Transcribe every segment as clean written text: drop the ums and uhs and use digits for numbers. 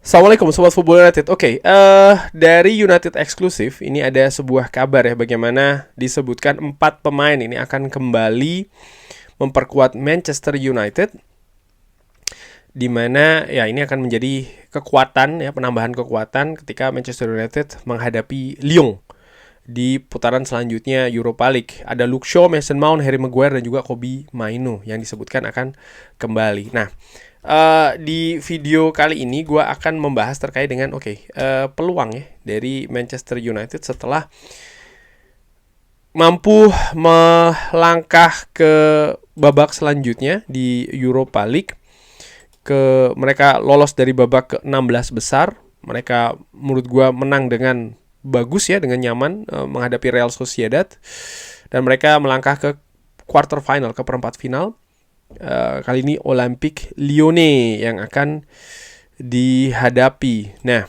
Assalamualaikum Sobat Football United. Dari United eksklusif ini ada sebuah kabar ya, bagaimana disebutkan 4 pemain ini akan kembali memperkuat Manchester United, di mana ya ini akan menjadi kekuatan ya, penambahan kekuatan ketika Manchester United menghadapi Lyon di putaran selanjutnya Europa League. Ada Luke Shaw, Mason Mount, Harry Maguire dan juga Kobbie Mainoo yang disebutkan akan kembali. Nah, di video kali ini gue akan membahas terkait dengan peluang ya dari Manchester United setelah mampu melangkah ke babak selanjutnya di Europa League. Mereka lolos dari babak ke-16 besar. Mereka menurut gue menang dengan bagus ya, dengan nyaman menghadapi Real Sociedad, dan mereka melangkah ke quarter final, ke perempat final. Kali ini Olympique Lyonnais yang akan dihadapi. Nah,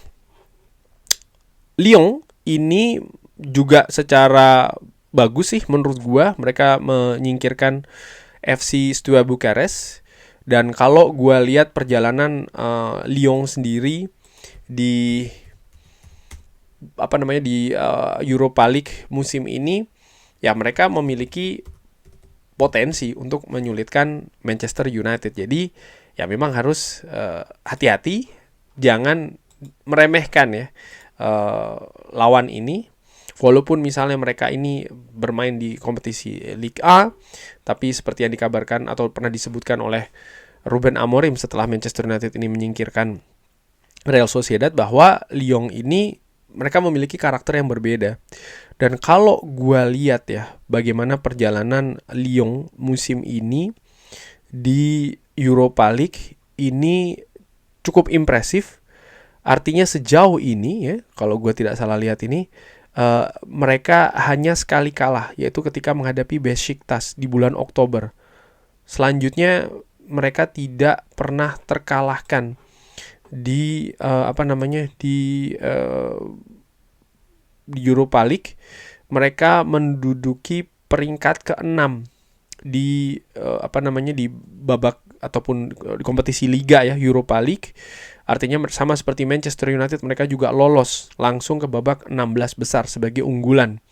Lyon ini juga secara bagus sih menurut gua. Mereka menyingkirkan FC Steaua Bukarest. Dan kalau gua lihat perjalanan Lyon sendiri di Europa League musim ini, ya mereka memiliki potensi untuk menyulitkan Manchester United. Jadi ya memang harus hati-hati, jangan meremehkan ya lawan ini. Walaupun misalnya mereka ini bermain di kompetisi Liga A, tapi seperti yang dikabarkan atau pernah disebutkan oleh Ruben Amorim setelah Manchester United ini menyingkirkan Real Sociedad, bahwa Lyon ini mereka memiliki karakter yang berbeda. Dan kalau gue lihat ya bagaimana perjalanan Lyon musim ini di Europa League ini cukup impresif. Artinya sejauh ini ya, kalau gue tidak salah lihat ini, mereka hanya sekali kalah, yaitu ketika menghadapi Besiktas di bulan Oktober. Selanjutnya mereka tidak pernah terkalahkan di di Europa League. Mereka menduduki peringkat ke-6 di di babak ataupun di kompetisi liga ya, Europa League. Artinya sama seperti Manchester United, mereka juga lolos langsung ke babak 16 besar sebagai unggulan.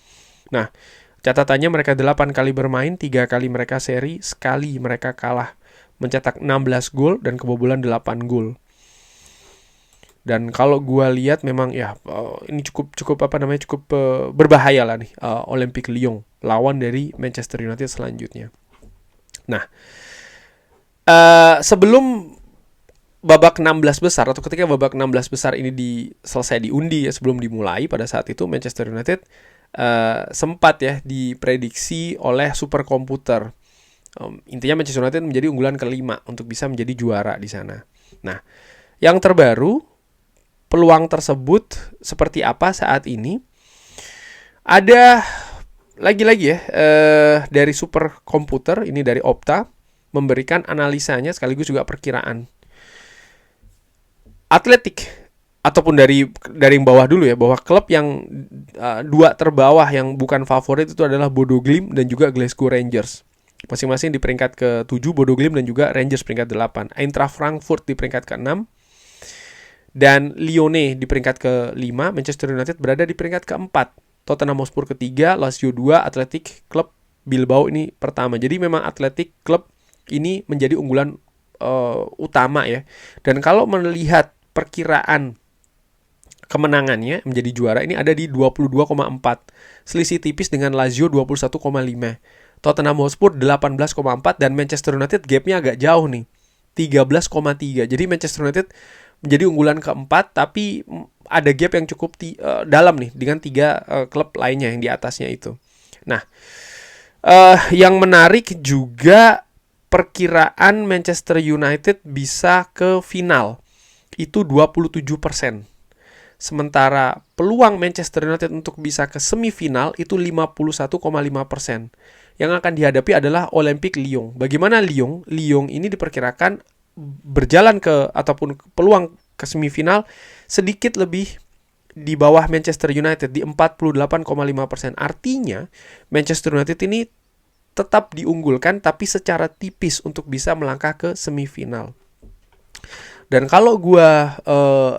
Nah, catatannya mereka 8 kali bermain, 3 kali mereka seri, sekali mereka kalah, mencetak 16 gol dan kebobolan 8 gol. Dan kalau gue lihat memang ya ini cukup berbahaya lah nih Olympique Lyon lawan dari Manchester United selanjutnya. Nah, sebelum babak 16 besar atau ketika babak 16 besar ini selesai diundi ya, sebelum dimulai, pada saat itu Manchester United sempat ya diprediksi oleh superkomputer. Intinya Manchester United menjadi unggulan ke-5 untuk bisa menjadi juara di sana. Nah, yang terbaru, peluang tersebut seperti apa saat ini? Ada lagi-lagi ya dari superkomputer ini, dari Opta, memberikan analisanya sekaligus juga perkiraan. Atletik, ataupun dari yang bawah dulu ya, bahwa klub yang 2 terbawah yang bukan favorit itu adalah Bodo Glimt dan juga Glasgow Rangers. Masing-masing di peringkat ke-7 Bodo Glimt dan juga Rangers peringkat 8. Eintracht Frankfurt di peringkat ke-6. Dan Lyonnais di peringkat ke-5, Manchester United berada di peringkat ke-4. Tottenham Hotspur ke-3, Lazio 2, Athletic Club Bilbao ini pertama. Jadi memang Athletic Club ini menjadi unggulan utama ya. Dan kalau melihat perkiraan kemenangannya menjadi juara ini ada di 22,4. Selisih tipis dengan Lazio 21,5. Tottenham Hotspur 18,4 dan Manchester United gapnya agak jauh nih, 13,3. Jadi Manchester United menjadi unggulan ke-4, tapi ada gap yang cukup dalam nih dengan 3 klub lainnya yang di atasnya itu. Nah, yang menarik juga perkiraan Manchester United bisa ke final itu 27%. Sementara peluang Manchester United untuk bisa ke semifinal itu 51,5%. Yang akan dihadapi adalah Olympique Lyon. Bagaimana Lyon? Lyon ini diperkirakan berjalan ataupun peluang ke semifinal sedikit lebih di bawah Manchester United di 48,5%. Artinya Manchester United ini tetap diunggulkan tapi secara tipis untuk bisa melangkah ke semifinal. Dan kalau gua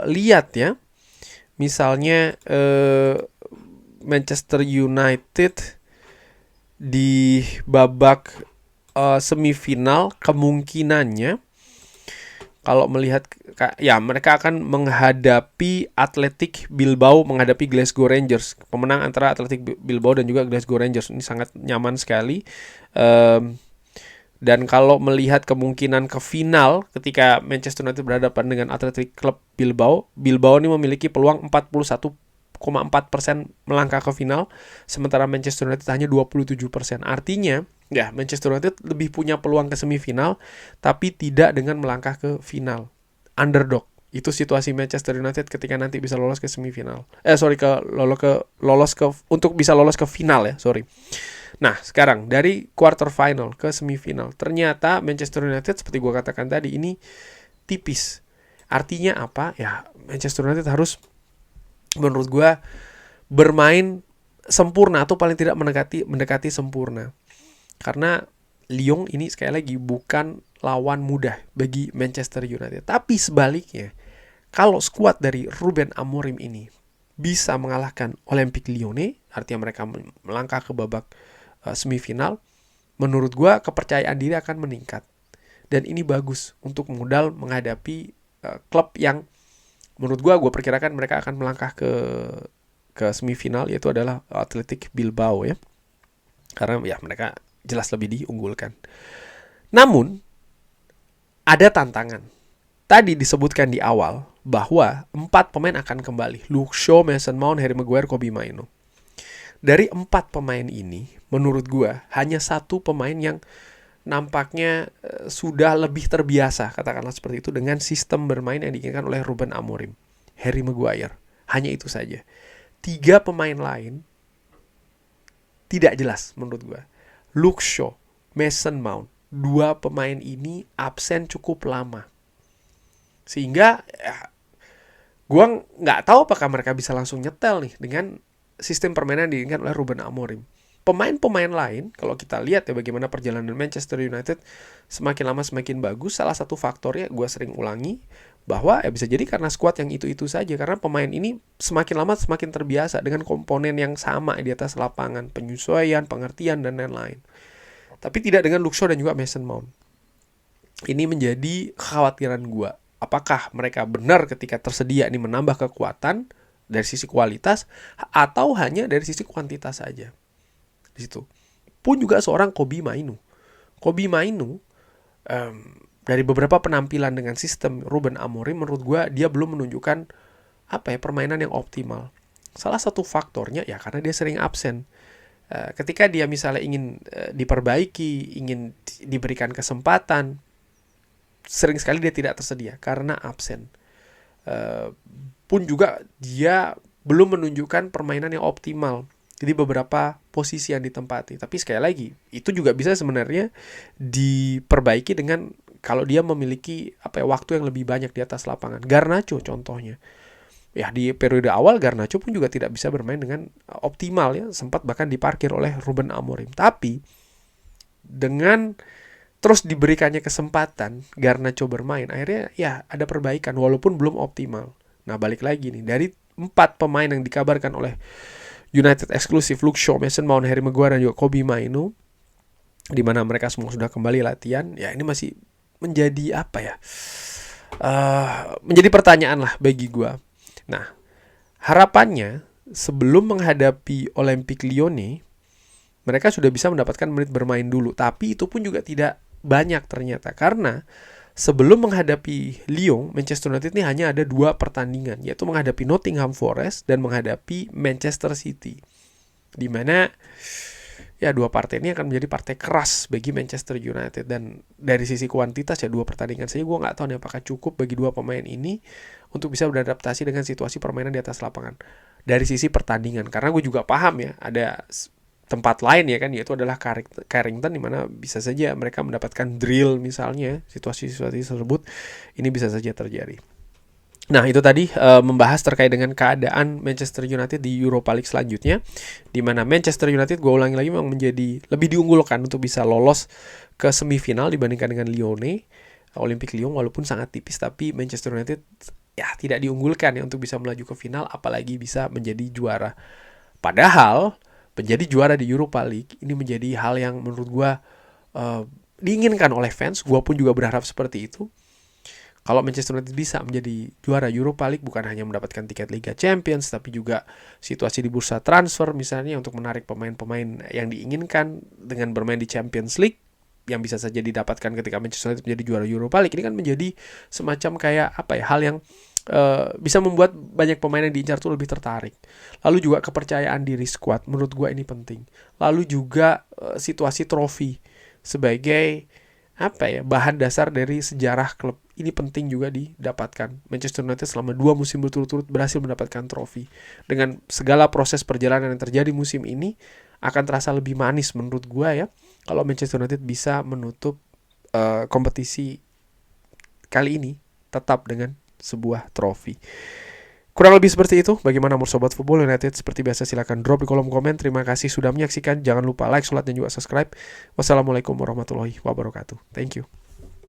lihat ya, misalnya Manchester United di babak semifinal, kemungkinannya kalau melihat ya mereka akan menghadapi Athletic Bilbao, menghadapi Glasgow Rangers. Pemenang antara Athletic Bilbao dan juga Glasgow Rangers ini sangat nyaman sekali. Dan kalau melihat kemungkinan ke final ketika Manchester United berhadapan dengan Athletic Club Bilbao, Bilbao ini memiliki peluang 41,4% melangkah ke final, sementara Manchester United hanya 27%. Artinya, ya Manchester United lebih punya peluang ke semifinal, tapi tidak dengan melangkah ke final. Underdog. Itu situasi Manchester United ketika nanti bisa lolos ke semifinal. Untuk bisa lolos ke final ya, sorry. Nah, sekarang dari quarter final ke semifinal, ternyata Manchester United seperti gue katakan tadi ini tipis. Artinya apa? Ya, Manchester United harus menurut gue bermain sempurna atau paling tidak mendekati sempurna. Karena Lyon ini sekali lagi bukan lawan mudah bagi Manchester United. Tapi sebaliknya, kalau skuad dari Ruben Amorim ini bisa mengalahkan Olympique Lyonnais, artinya mereka melangkah ke babak semifinal, menurut gue kepercayaan diri akan meningkat. Dan ini bagus untuk modal menghadapi klub yang menurut gue perkirakan mereka akan melangkah ke semifinal, yaitu adalah Athletic Bilbao ya. Karena ya mereka jelas lebih diunggulkan. Namun ada tantangan. Tadi disebutkan di awal bahwa 4 pemain akan kembali. Luke Shaw, Mason Mount, Harry Maguire, Kobbie Mainoo. Dari 4 pemain ini, menurut gue hanya 1 pemain yang nampaknya sudah lebih terbiasa, katakanlah seperti itu, dengan sistem bermain yang diinginkan oleh Ruben Amorim. Harry Maguire. Hanya itu saja. 3 pemain lain tidak jelas menurut gue. Luke Shaw, Mason Mount, 2 pemain ini absen cukup lama. Sehingga gue nggak tahu apakah mereka bisa langsung nyetel nih dengan sistem permainan yang diinginkan oleh Ruben Amorim. Pemain-pemain lain, kalau kita lihat ya bagaimana perjalanan Manchester United semakin lama semakin bagus, salah satu faktornya gue sering ulangi, bahwa ya bisa jadi karena skuad yang itu-itu saja. Karena pemain ini semakin lama semakin terbiasa dengan komponen yang sama di atas lapangan, penyesuaian, pengertian, dan lain-lain. Tapi tidak dengan Luke Shaw dan juga Mason Mount. Ini menjadi kekhawatiran gue. Apakah mereka benar ketika tersedia ini menambah kekuatan dari sisi kualitas atau hanya dari sisi kuantitas saja? Di situ. Pun juga seorang Kobbie Mainoo. Kobbie Mainoo dari beberapa penampilan dengan sistem Ruben Amorim, menurut gue dia belum menunjukkan permainan yang optimal. Salah satu faktornya ya karena dia sering absen. Ketika dia misalnya ingin diperbaiki, ingin diberikan kesempatan, sering sekali dia tidak tersedia karena absen. Pun juga dia belum menunjukkan permainan yang optimal. Jadi beberapa posisi yang ditempati. Tapi sekali lagi, itu juga bisa sebenarnya diperbaiki dengan kalau dia memiliki waktu yang lebih banyak di atas lapangan. Garnacho contohnya. Ya di periode awal Garnacho pun juga tidak bisa bermain dengan optimal ya, sempat bahkan diparkir oleh Ruben Amorim. Tapi dengan terus diberikannya kesempatan Garnacho bermain, akhirnya ya ada perbaikan walaupun belum optimal. Nah, balik lagi nih, dari 4 pemain yang dikabarkan oleh United eksklusif, Luke Shaw, Mason Mount, Harry Maguire, dan juga Kobbie Mainoo, di mana mereka semua sudah kembali latihan, ya ini masih menjadi menjadi pertanyaan lah bagi gue. Nah, harapannya sebelum menghadapi Olympique Lyonnais, mereka sudah bisa mendapatkan menit bermain dulu. Tapi itu pun juga tidak banyak ternyata. Karena sebelum menghadapi Lyon, Manchester United ini hanya ada 2 pertandingan, yaitu menghadapi Nottingham Forest dan menghadapi Manchester City. Di mana ya 2 partai ini akan menjadi partai keras bagi Manchester United. Dan dari sisi kuantitas ya 2 pertandingan saja gue gak tahu nih apakah cukup bagi 2 pemain ini untuk bisa beradaptasi dengan situasi permainan di atas lapangan. Dari sisi pertandingan, karena gue juga paham ya ada tempat lain ya kan, yaitu adalah Carrington, di mana bisa saja mereka mendapatkan drill misalnya, situasi-situasi tersebut ini bisa saja terjadi. Nah, itu tadi membahas terkait dengan keadaan Manchester United di Europa League selanjutnya, di mana Manchester United, gue ulangi lagi, memang menjadi lebih diunggulkan untuk bisa lolos ke semifinal dibandingkan dengan Lyonnais. Olympique Lyon walaupun sangat tipis, tapi Manchester United ya tidak diunggulkan ya untuk bisa melaju ke final, apalagi bisa menjadi juara. Padahal menjadi juara di Europa League ini menjadi hal yang menurut gue diinginkan oleh fans. Gue pun juga berharap seperti itu. Kalau Manchester United bisa menjadi juara Europa League, bukan hanya mendapatkan tiket Liga Champions, tapi juga situasi di bursa transfer misalnya untuk menarik pemain-pemain yang diinginkan dengan bermain di Champions League, yang bisa saja didapatkan ketika Manchester United menjadi juara Europa League. Ini kan menjadi semacam kayak apa ya, hal yang bisa membuat banyak pemain yang diincar tuh lebih tertarik. Lalu juga kepercayaan diri skuad, menurut gue ini penting. Lalu juga situasi trofi sebagai apa ya, bahan dasar dari sejarah klub ini penting juga didapatkan. Manchester United selama 2 musim berturut-turut berhasil mendapatkan trofi. Dengan segala proses perjalanan yang terjadi musim ini, akan terasa lebih manis menurut gue ya, kalau Manchester United bisa menutup kompetisi kali ini tetap dengan sebuah trofi. Kurang lebih seperti itu. Bagaimana menurut Sobat Football United? Seperti biasa silakan drop di kolom komen. Terima kasih sudah menyaksikan. Jangan lupa like, share, dan juga subscribe. Wassalamualaikum warahmatullahi wabarakatuh. Thank you.